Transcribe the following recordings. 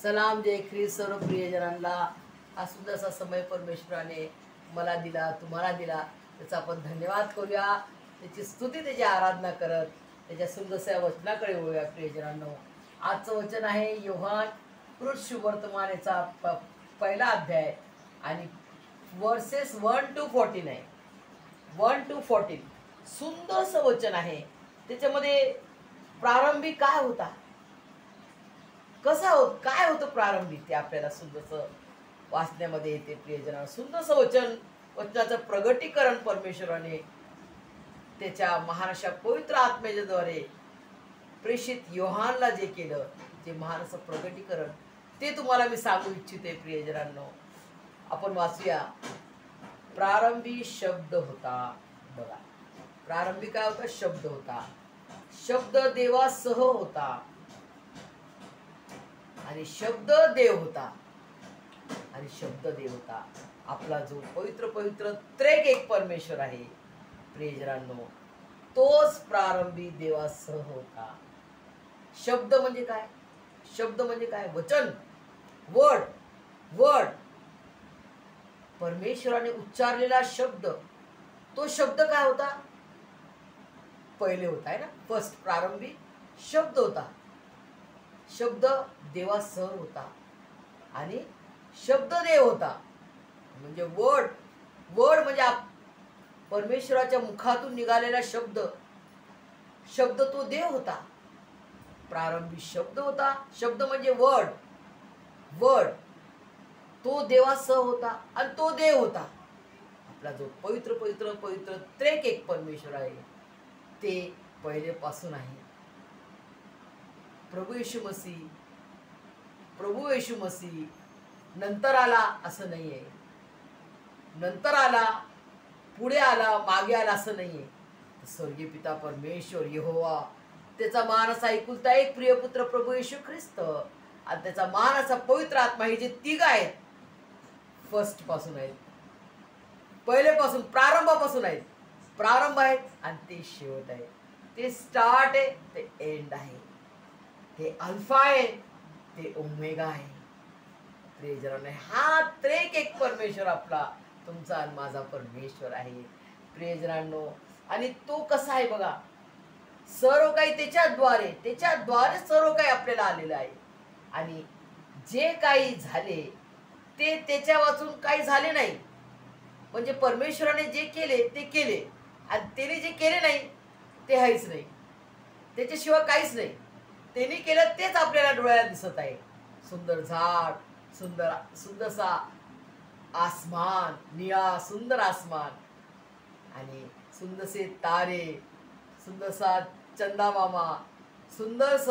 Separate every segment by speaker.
Speaker 1: सलाम जय ख्रिस्त सर्व प्रियजनांना। हा सुंदरसा समय परमेश्वराने मला दिला, तुम्हाला दिला, त्याचा आपण धन्यवाद करूया, त्याची स्तुती, त्याची आराधना करत त्याच्या सुंदरशा वचनाकडे वळूया प्रियजनांनो। आजचं वचन आहे योहान कृत शुभवर्तमानाचा पहिला अध्याय आणि वर्सेस 1 to 14 आहे। 1 to 14 सुंदरसं वचन आहे। त्याच्यामध्ये प्रारंभी काय होता, कसा काय होतं प्रारंभी, ते आपल्याला सुंदरसं वाचण्यामध्ये येते प्रियजनांनो। सुंदरसं वचनाचं प्रगटीकरण परमेश्वराने त्याच्या महानशा पवित्र आत्म्याच्याद्वारे प्रेषित योहानला जे केलं, जे महानसं प्रगटीकरण, ते तुम्हाला मी सांगू इच्छिते प्रियजनांनो। आपण वाचूया। प्रारंभी शब्द होता। बघा, प्रारंभी काय होता? शब्द होता। शब्द देवासह होता आणि शब्द देव होता आणि शब्द देव होता। आपला जो पवित्र पवित्र त्रेक एक परमेश्वर आहे प्रियजनांनो, तोच प्रारंभी देवासह होता। शब्द म्हणजे काय? शब्द म्हणजे काय? वचन, वर्ड, वर्ड, परमेश्वराने उच्चारलेला शब्द। तो शब्द काय होता? पहिले होता है ना, फर्स्ट, प्रारंभी शब्द होता। शब्द देवासह होता आणि शब्द देव होता। म्हणजे वर्ड, वर्ड म्हणजे परमेश्वराच्या मुखातून निघालेला शब्द, शब्द तो देव होता। प्रारंभी शब्द होता, शब्द म्हणजे वर्ड, वर्ड, तो देवासह होता आणि तो देव होता। आपला जो पवित्र पवित्र पवित्र त्रेक एक परमेश्वर आहे, ते पहिलेपासून आहे। प्रभू येशू मसीह नंतर आला असं नाहीये, नंतर आला, पुढे आला, मागे आला असं नाहीये। स्वर्गीय पिता परमेश्वर यहोवा, त्याचा मान असा एकुलता एक प्रिय पुत्र प्रभू येशू ख्रिस्त आणि त्याचा मान असा पवित्र आत्मा, हे जे तिघ आहेत, फर्स्ट पासून आहेत, पहिलेपासून, प्रारंभापासून आहेत। प्रारंभ आहेत आणि ते शेवट आहे, ते स्टार्ट आहे, ते एंड आहे, ते अल्फा आहे, ते ओमेगा आहे। प्रियजनांनो, हा त्रेक एक परमेश्वर आपला, तुमचा आणि माझा परमेश्वर आहे प्रियजनांनो। आणि तो कसा आहे बघा, सर्व काही त्याच्याद्वारे सर्व काही आपल्याला आलेलं आहे। आणि जे काही झाले ते त्याच्या वाचून काही झाले नाही। म्हणजे परमेश्वराने जे केले ते केले आणि त्याने जे केले नाही ते आहेच नाही, त्याच्याशिवाय काहीच नाही। त्यांनी केलं तेच आपल्याला डोळ्याला दिसत आहे। सुंदर झाड, सुंदरसा आसमान, निळा सुंदर आसमान आणि सुंदरसे तारे, सुंदरसा चंदामामा, सुंदरस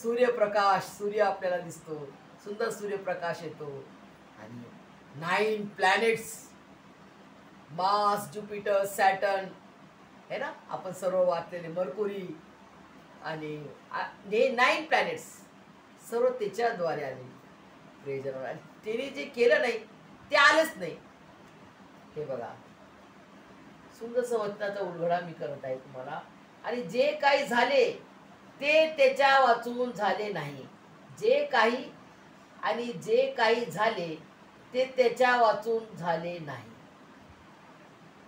Speaker 1: सूर्यप्रकाश, सूर्य आपल्याला दिसतो, सुंदर सूर्यप्रकाश येतो आणि 9 प्लॅनेट्स, मार्स, जुपिटर, सॅटर्न है ना, आपण सर्व वाचलेले, मर्कुरी आणि 9 प्लॅनेट्स सर्व त्याच्याद्वारे आले प्रियजनांनो। आणि त्याने जे केलं नाही ते आलेच नाही। हे बघा, सुंदर वचनाचा उलगडा मी करत आहे तुम्हाला। आणि जे काही झाले ते त्याच्या वाचून झाले नाही, जे काही झाले ते त्याच्या वाचून झाले नाही।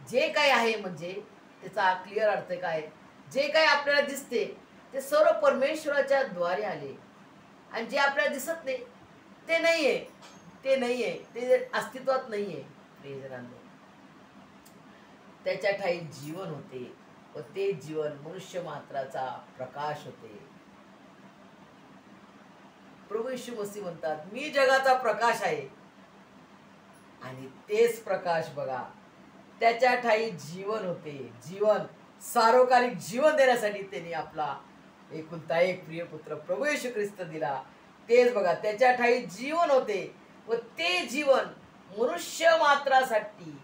Speaker 1: जे काही आहे म्हणजे त्याचा क्लिअर अर्थ काय? जे काही आपल्याला दिसते ते सर्व परमेश्वराच्या द्वारे आले आणि जे आपल्याला दिसत नाही ते नाहीये, ते नाहीये, ते अस्तित्वात नाहीये प्रियजनांनो। त्याच्या ठाई जीवन होते व ते जीवन मनुष्य मात्राचा प्रकाश होते। प्रभू येशू मसीह म्हणतात, मी जगाचा प्रकाश आहे आणि तेच प्रकाश बघा, त्याच्या ठाई जीवन होते। जीवन, सार्वकालिक जीवन देण्यासाठी त्यांनी आपला एकुलता एक प्रिय पुत्र प्रभू येशू ख्रिस्त दिला। तेच बघा, त्याच्या ठाई जीवन होते व ते जीवन मनुष्य मात्रासाठी,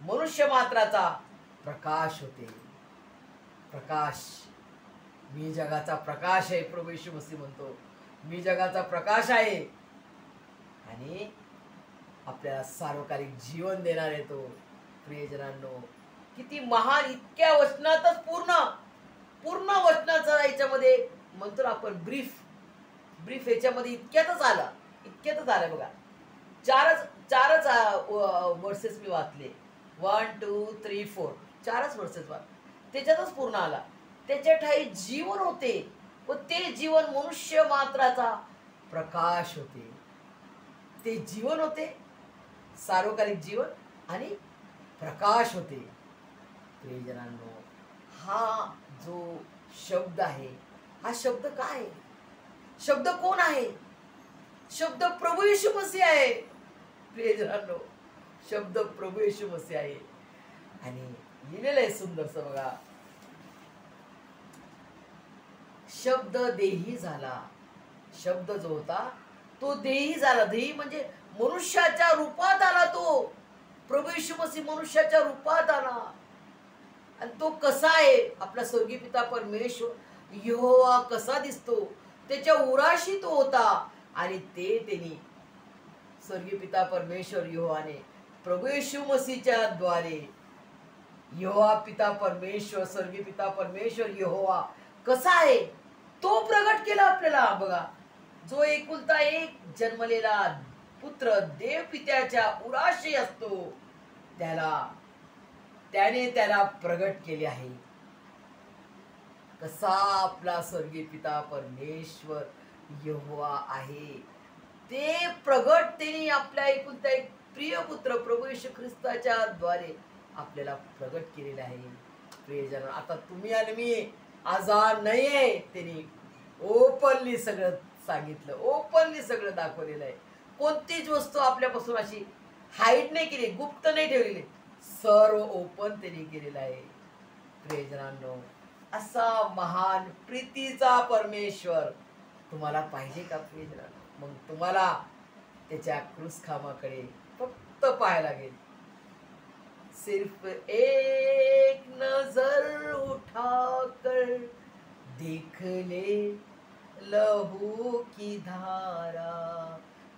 Speaker 1: मनुष्य मात्राचा प्रकाश होते। प्रकाश, मी जगाचा प्रकाश आहे, प्रभू येशू मसीह म्हणतो, मी जगाचा प्रकाश आहे आणि आपल्याला सार्वकालिक जीवन देणार आहे तो। प्रियजनांनो, किती महान, इतक्या वचनातच पूर्ण वचनाचा याच्यामध्ये म्हणतो आपण ब्रीफ, ब्रीफ याच्यामध्ये इतक्यातच आलं बघा. चारच वर्सेस मी वाचले. 1 2 3 4 चारच वर्सेस त्याच्यातच पूर्ण आला. त्याच्या ठाई जीवन होते व ते जीवन मनुष्य मात्राचा प्रकाश होते. ते जीवन होते, सार्वकालिक जीवन आणि प्रकाश होते. प्रियजनांनो, हा जो शब्द आहे, हा शब्द काय आहे? शब्द कोण आहे? शब्द प्रभू येशू मसीह आहे. प्रियजनांनो, शब्द प्रभू येशू मसीह आहे. आणि लिहिलेलं आहे सुंदरसं बघा, शब्द देही झाला. शब्द जो होता तो देही झाला. देही म्हणजे मनुष्याच्या रूपात आला. तो प्रभू येशू मसीह मनुष्याच्या रूपात आला. आणि तो कसा आहे? आपला स्वर्गीय पिता परमेश्वर यहोवा कसा दिसतो त्याच्या उराशी तो होता. आणि ते त्यांनी स्वर्गीय पिता परमेश्वर यहोवाने प्रभू येशू मसीहच्या द्वारे यहोवा पिता परमेश्वर, स्वर्गीय पिता परमेश्वर यहोवा कसा आहे तो प्रगट केला आपल्याला. बघा, जो एकुलता एक जन्मलेला पुत्र देव पित्याच्या उराशी असतो त्याने त्याला प्रगट केले आहे. कसा आपला स्वर्गीय पिता परमेश्वर यहोवा आहे ते प्रगट त्यांनी आपल्या एकुलता एक प्रिय पुत्र प्रभू येशू ख्रिस्ताच्या द्वारे आपल्याला प्रगट केलेले आहे. प्रियजन, आता तुम्ही आणि मी आजार नाहीये. त्यांनी ओपनली सगळं सांगितलं, ओपनली सगळं दाखवलेलं आहे. कोणतीच वस्तू आपल्यापासून अशी हाईड नाही केली, गुप्त नाही ठेवलेली, सर्व ओपन त्यांनी केलेलं आहे. प्रियजनांनो, असा महान प्रीतीचा परमेश्वर तुम्हाला पाहिजे का प्रियजनांनो? मग तुम्हाला त्याच्या क्रूसखामाकडे फक्त पाहायला लागेल. सिर्फ एक नजर उठाकर देख ले लहू की धारा,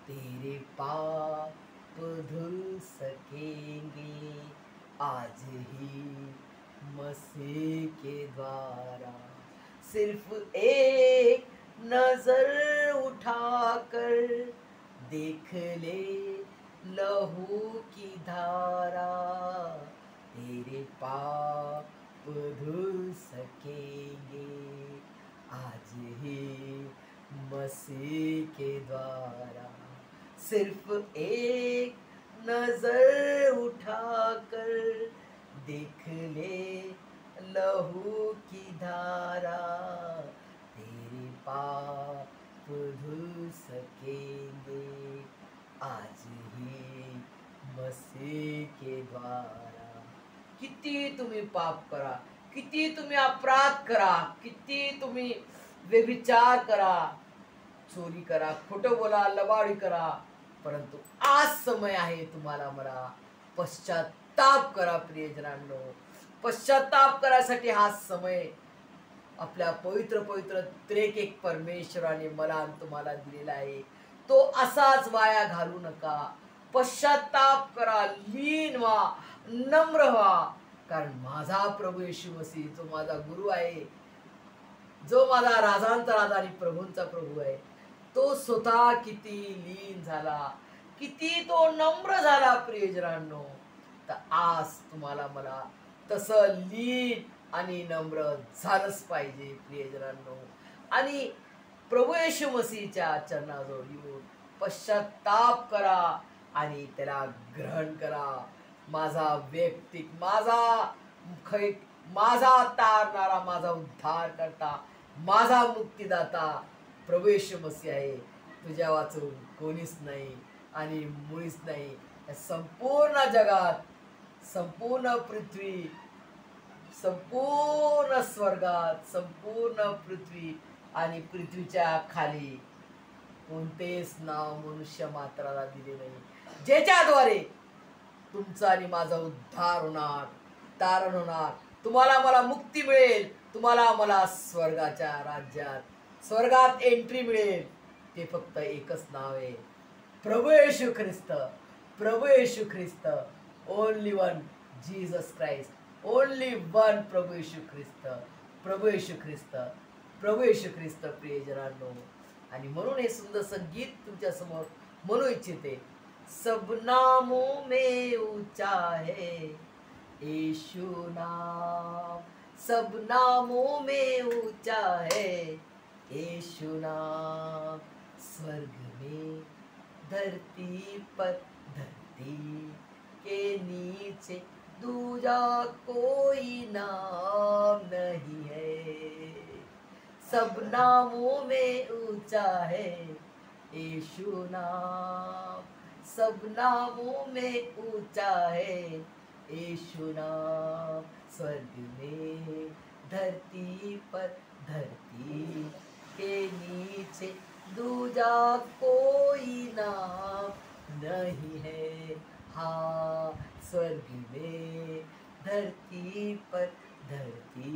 Speaker 1: तेरे पाप धुल सकेंगे आज ही मसीह के द्वारा. सिर्फ एक नजर उठाकर देख ले लहू की धारा, तेरे पाप धुल सकेंगे आज ही मसीह के द्वारा. सिर्फ एक नजर उठाकर देख ले लहू की धारा, तेरे पाप धुल सकेंगे आज ही मसीह के द्वारा. किती तुम्ही पाप करा, किती तुम्ही अपराध करा, किती तुम्ही व्यभिचार करा, चोरी करा, खोटं बोला, लबाडी करा, परंतु आज समय आहे तुम्हाला मला पश्चाताप करा. प्रियजनांनो, पश्चाताप करायसाठी हा समय आपल्या पवित्र पवित्र त्रेक एक परमेश्वराने मला आणि तुम्हाला दिलेला आहे. तो असाच वाया घालू नका. पश्चाताप करा, लीन व्हा, नम्र व्हा. कारण माझा प्रभू येशू मसीह जो माझा गुरु आहे, जो माझा राजांचा राजा आणि प्रभूंचा प्रभू आहे, तो स्वतः किती लीन झाला, किती तो नम्र झाला. प्रियजनांनो, तर आज तुम्हाला मला तसं लीन आणि नम्र झालंच पाहिजे. प्रियजनांनो, आणि प्रभू येशू मसीहच्या चरणाजवळ येऊन पश्चाताप करा आणि त्याला ग्रहण करा. माझा वैयक्तिक, माझा तारणारा, माझा उद्धार करता, माझा मुक्तिदाता प्रभू येशू मसीह आहे. तुझ्या वाचून कोणीच नाही आणि मुळीच नाही. संपूर्ण जगात, संपूर्ण पृथ्वी, संपूर्ण स्वर्गात, संपूर्ण पृथ्वी आणि पृथ्वीच्या खाली कोणतेच नाव मनुष्य मात्राला दिले नाही ज्याच्याद्वारे तुमचा आणि माझा उद्धार होणार, तारण होणार, तुम्हाला मला मुक्ती मिळेल, तुम्हाला मला स्वर्गाच्या राज्यात, स्वर्गात एंट्री मिळेल. ते फक्त एकच नाव आहे, प्रभू येशू ख्रिस्त. प्रभू Yeshu Khrist, only one Jesus Christ, only one प्रभू येशू ख्रिस्त, प्रभू येशू ख्रिस्त, प्रभू येशू ख्रिस्त. प्रियजनांनो, आणि म्हणून हे सुंदरसं गीत तुमच्या समोर म्हणू इच्छिते. सब नामों में ऊंचा है यीशु नाम, सब नामों में ऊंचा है यीशु नाम. स्वर्ग में धरती पर, धरती के नीचे दूजा कोई नाम नहीं है. सब नामों में ऊंचा है यीशु नाम, सब नामों में ऊंचा है यीशु नाम. स्वर्ग में धरती पर, धरती के नीचे दूजा कोई नाम नहीं है. हाँ, स्वर्ग में धरती पर, धरती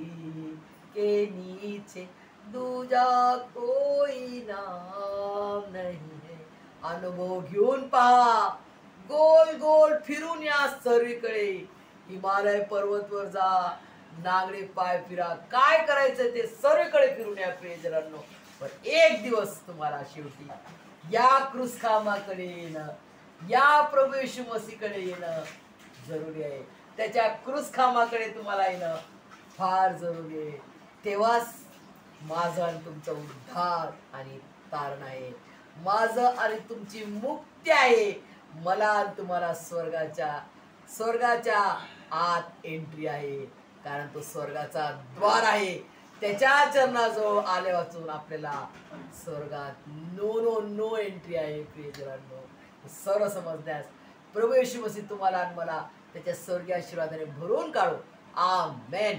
Speaker 1: के नीचे दूजा कोई नाम नहीं है. अनुभव घेऊन पहा, गोल गोल फिरून या सर्वीकडे. हिमालय पर्वतवर जा, नांगडे पाय फिरा, काय करायचं ते सर्वीकडे फिरून या प्रियजनांनो. पण एक दिवस तुम्हाला शेवटी या क्रूसखांबाकडे येणं, या प्रभू येशू मसीहकडे येणं जरुरी आहे. त्याच्या क्रूसखांबाकडे तुम्हाला येणं फार जरुरी आहे. तेव्हाच माझं आणि तुमचं उद्धार आणि तारण आहे, माझं आणि तुमची मुक्ती आहे. मला आणि तुम्हाला स्वर्गाच्या आत एंट्री आहे, कारण तो स्वर्गाचा द्वार आहे. त्याच्या चरणाजवळ आले वाचून आपल्याला स्वर्गात नो एंट्री आहे. प्रियजनांनो, सर्व समजण्यास प्रभू येशू मसीह तुम्हाला आणि मला त्याच्या स्वर्गीय आशीर्वादाने भरून काढो. आमेन.